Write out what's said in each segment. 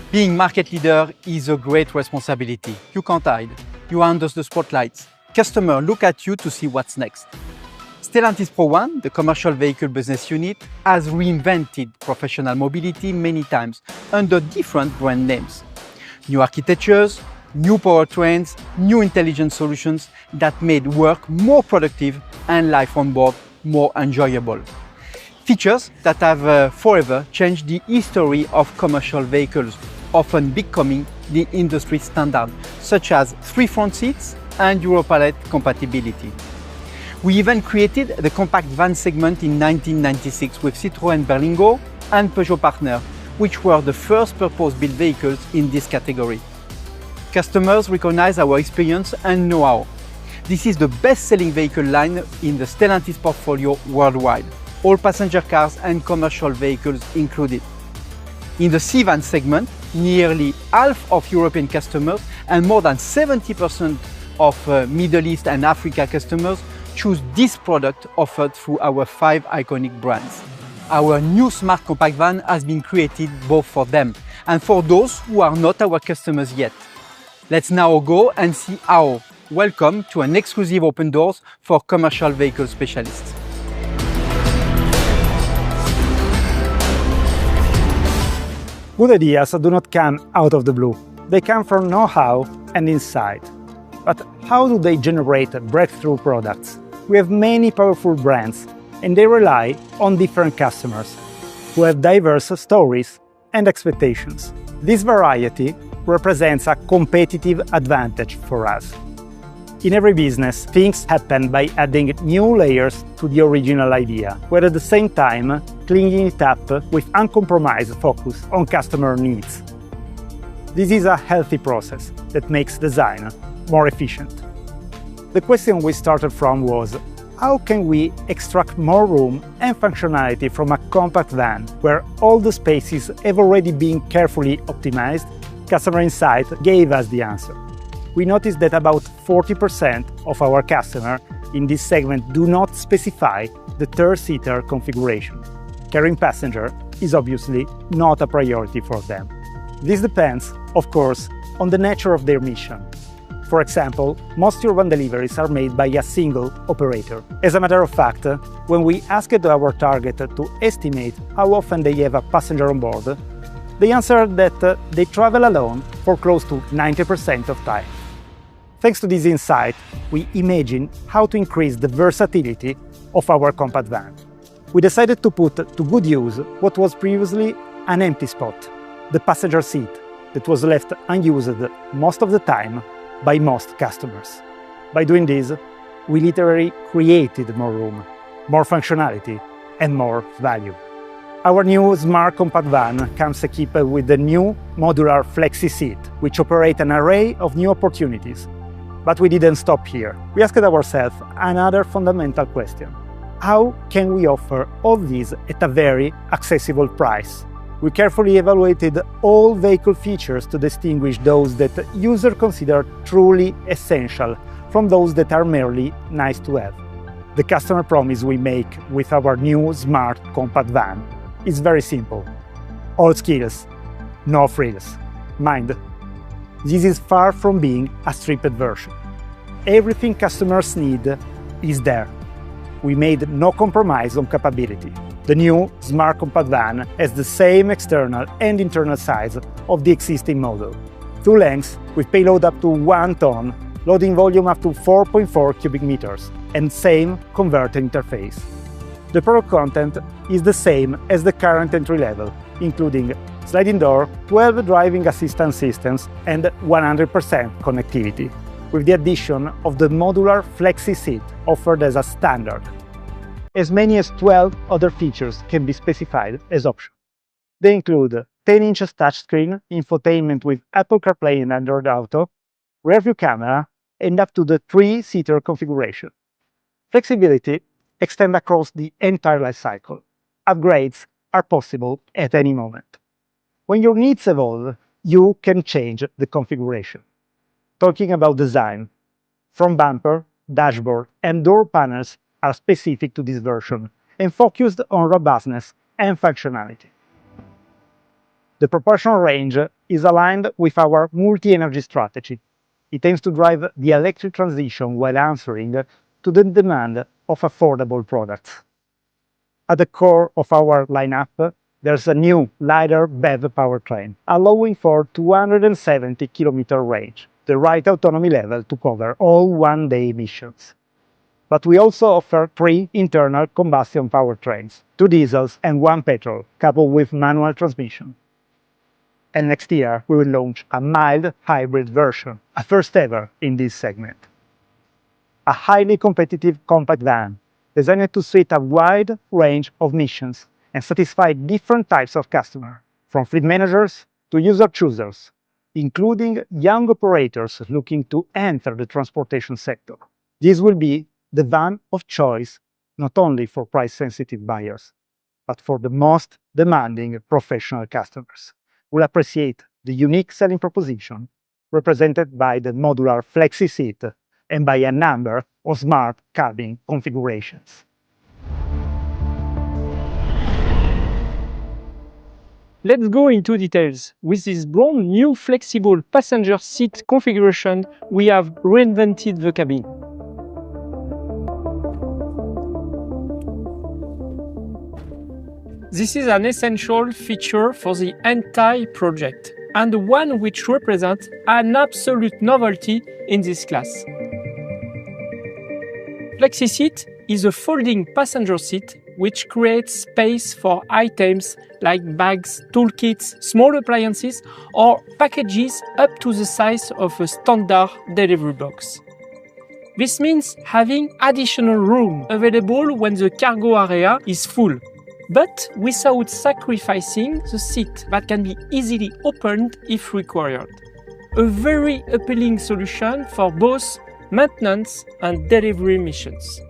Being market leader is a great responsibility. You can't hide. You are under the spotlights. Customers look at you to see what's next. Stellantis Pro One, the commercial vehicle business unit, has reinvented professional mobility many times under different brand names. New architectures, new powertrains, new intelligent solutions that made work more productive and life on board more enjoyable. Features that have forever changed the history of commercial vehicles, often becoming the industry standard, such as 3 front seats and Europalette compatibility. We even created the compact van segment in 1996 with Citroën Berlingo and Peugeot partner, which were the first purpose-built vehicles in this category. Customers recognize our experience and know-how. This is the best-selling vehicle line in the Stellantis portfolio worldwide, all passenger cars and commercial vehicles included. In the C-van segment, nearly half of European customers and more than 70% of Middle East and Africa customers choose this product offered through our 5 iconic brands. Our new Smart Compact van has been created both for them and for those who are not our customers yet. Let's now go and see how. Welcome to an exclusive open doors for commercial vehicle specialists. Good ideas do not come out of the blue. They come from know-how and insight. But how do they generate breakthrough products? We have many powerful brands, and they rely on different customers who have diverse stories and expectations. This variety represents a competitive advantage for us. In every business, things happen by adding new layers to the original idea, while at the same time cleaning it up with uncompromised focus on customer needs. This is a healthy process that makes design more efficient. The question we started from was, how can we extract more room and functionality from a compact van where all the spaces have already been carefully optimized? Customer Insight gave us the answer. We noticed that about 40% of our customers in this segment do not specify the third-seater configuration. Carrying passenger is obviously not a priority for them. This depends, of course, on the nature of their mission. For example, most urban deliveries are made by a single operator. As a matter of fact, when we asked our target to estimate how often they have a passenger on board, they answered that they travel alone for close to 90% of time. Thanks to this insight, we imagined how to increase the versatility of our compact van. We decided to put to good use what was previously an empty spot, the passenger seat, that was left unused most of the time by most customers. By doing this, we literally created more room, more functionality, and more value. Our new Smart Compact van comes equipped with the new modular Flexiseat, which operate an array of new opportunities. But we didn't stop here. We asked ourselves another fundamental question. How can we offer all these at a very accessible price? We carefully evaluated all vehicle features to distinguish those that users consider truly essential from those that are merely nice to have. The customer promise we make with our new Smart Compact van is very simple. All skills, no frills. Mind, this is far from being a stripped version. Everything customers need is there. We made no compromise on capability. The new Smart Compact van has the same external and internal size of the existing model. 2 lengths with payload up to 1 ton, loading volume up to 4.4 cubic meters, and same converter interface. The product content is the same as the current entry level, including sliding door, 12 driving assistance systems, and 100% connectivity, with the addition of the modular Flexiseat offered as a standard. As many as 12 other features can be specified as options. They include 10-inch touchscreen, infotainment with Apple CarPlay and Android Auto, rear-view camera, and up to the 3-seater configuration. Flexibility extends across the entire life cycle. Upgrades are possible at any moment. When your needs evolve, you can change the configuration. Talking about design, front bumper, dashboard, and door panels are specific to this version and focused on robustness and functionality. The proportional range is aligned with our multi-energy strategy. It aims to drive the electric transition while answering to the demand of affordable products. At the core of our lineup, there's a new lighter BEV powertrain, allowing for 270 km range, the right autonomy level to cover all one-day missions. But we also offer 3 internal combustion powertrains, 2 diesels and 1 petrol, coupled with manual transmission. And next year we will launch a mild hybrid version, a first ever in this segment. A highly competitive compact van, designed to suit a wide range of missions and satisfy different types of customers, from fleet managers to user choosers, including young operators looking to enter the transportation sector. This will be the van of choice not only for price-sensitive buyers, but for the most demanding professional customers who will appreciate the unique selling proposition represented by the modular Flexiseat and by a number of smart cabin configurations. Let's go into details. With this brand new flexible passenger seat configuration, we have reinvented the cabin. This is an essential feature for the entire project, and one which represents an absolute novelty in this class. Flexiseat is a folding passenger seat which creates space for items like bags, toolkits, small appliances, or packages up to the size of a standard delivery box. This means having additional room available when the cargo area is full, but without sacrificing the seat that can be easily opened if required. A very appealing solution for both maintenance and delivery missions.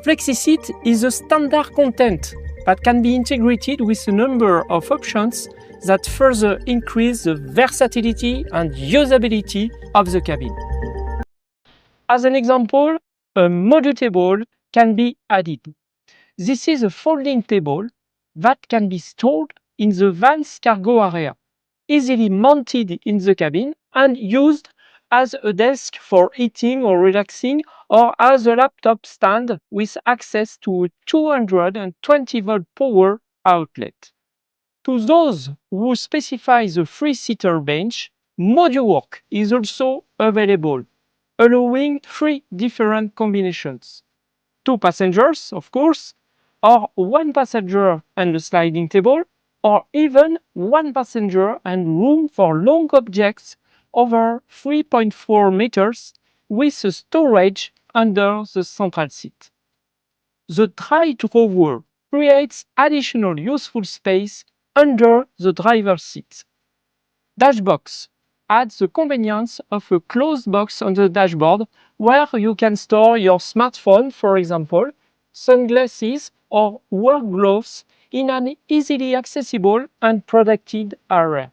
Flexiseat is a standard content that can be integrated with a number of options that further increase the versatility and usability of the cabin. As an example, a module table can be added. This is a folding table that can be stored in the van's cargo area, easily mounted in the cabin and used as a desk for eating or relaxing, or as a laptop stand with access to a 220-volt power outlet. To those who specify the 3-seater bench, module work is also available, allowing 3 different combinations. 2 passengers, of course, or 1 passenger and a sliding table, or even 1 passenger and room for long objects over 3.4 meters with a storage under the central seat. The dry drawer creates additional useful space under the driver's seat. Dashbox adds the convenience of a closed box on the dashboard where you can store your smartphone, for example, sunglasses or work gloves in an easily accessible and protected area.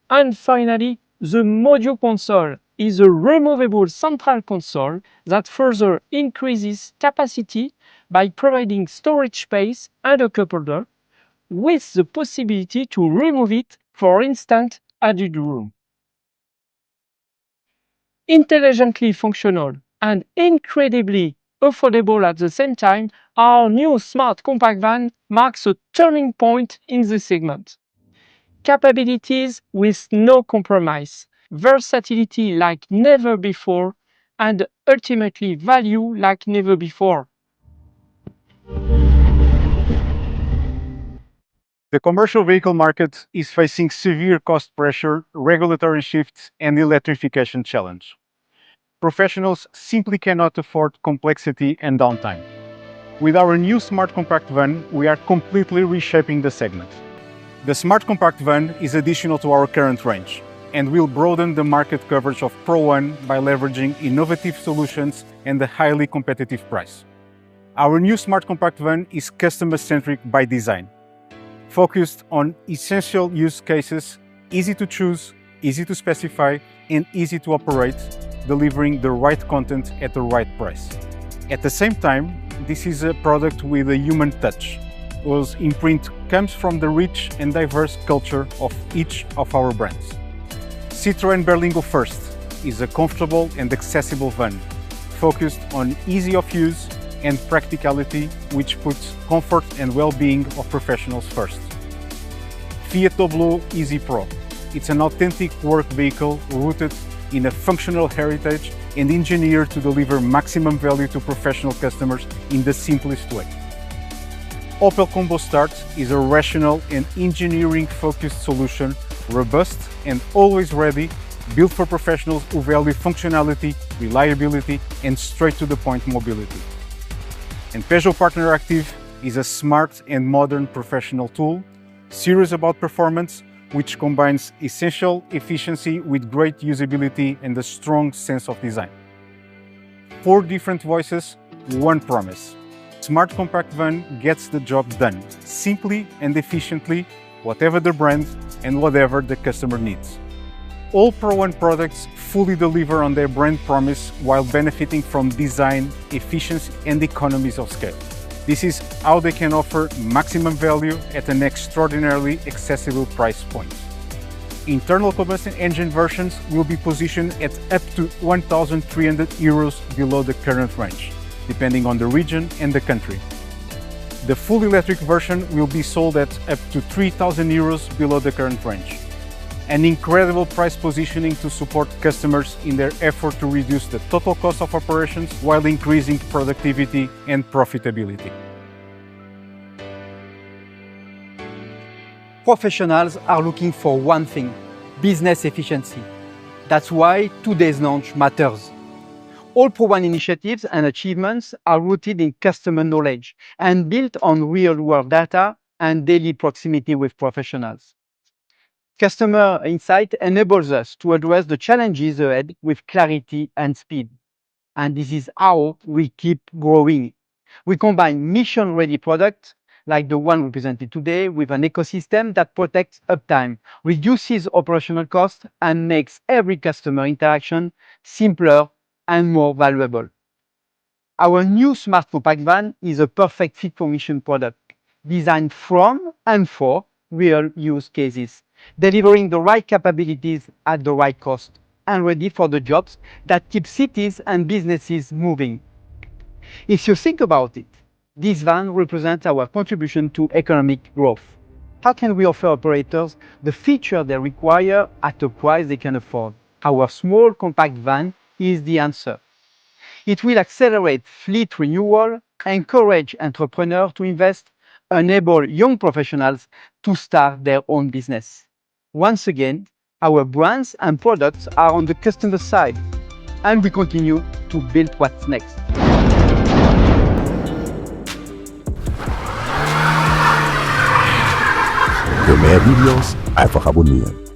And finally, the module console is a removable central console that further increases capacity by providing storage space and a cup holder, with the possibility to remove it for instant added room. Intelligently functional and incredibly affordable at the same time, our new smart compact van marks a turning point in the segment. Capabilities with no compromise, versatility like never before, and ultimately value like never before. The commercial vehicle market is facing severe cost pressure, regulatory shifts, and electrification challenge. Professionals simply cannot afford complexity and downtime. With our new Smart Compact van, we are completely reshaping the segment. The Smart Compact van is additional to our current range and will broaden the market coverage of Pro One by leveraging innovative solutions and a highly competitive price. Our new Smart Compact van is customer-centric by design, focused on essential use cases, easy to choose, easy to specify, and easy to operate, delivering the right content at the right price. At the same time, this is a product with a human touch, whose imprint comes from the rich and diverse culture of each of our brands. Citroën Berlingo First is a comfortable and accessible van, focused on ease of use and practicality, which puts comfort and well-being of professionals first. Fiat Doblo Easy Pro. It's an authentic work vehicle rooted in a functional heritage and engineered to deliver maximum value to professional customers in the simplest way. Opel Combo Start is a rational and engineering-focused solution, robust and always ready, built for professionals who value functionality, reliability and straight-to-the-point mobility. And Peugeot Partner Active is a smart and modern professional tool, serious about performance, which combines essential efficiency with great usability and a strong sense of design. 4 different voices, one promise. Smart Compact Van gets the job done, simply and efficiently, whatever the brand and whatever the customer needs. All Pro One products fully deliver on their brand promise while benefiting from design, efficiency and economies of scale. This is how they can offer maximum value at an extraordinarily accessible price point. Internal combustion engine versions will be positioned at up to 1,300 euros below the current range, depending on the region and the country. The full electric version will be sold at up to 3,000 euros below the current range. An incredible price positioning to support customers in their effort to reduce the total cost of operations while increasing productivity and profitability. Professionals are looking for one thing: business efficiency. That's why today's launch matters. All Pro One initiatives and achievements are rooted in customer knowledge and built on real-world data and daily proximity with professionals. Customer insight enables us to address the challenges ahead with clarity and speed. And this is how we keep growing. We combine mission-ready products like the one we presented today with an ecosystem that protects uptime, reduces operational costs, and makes every customer interaction simpler and more valuable. Our new Smart Compact Van is a perfect fit for mission product, designed from and for real use cases, delivering the right capabilities at the right cost, and ready for the jobs that keep cities and businesses moving. If you think about it, this van represents our contribution to economic growth. How can we offer operators the feature they require at a price they can afford? Our small compact van is the answer. It will accelerate fleet renewal, encourage entrepreneurs to invest, enable young professionals to start their own business. Once again, our brands and products are on the customer side, and we continue to build what's next. Für mehr Videos einfach abonnieren.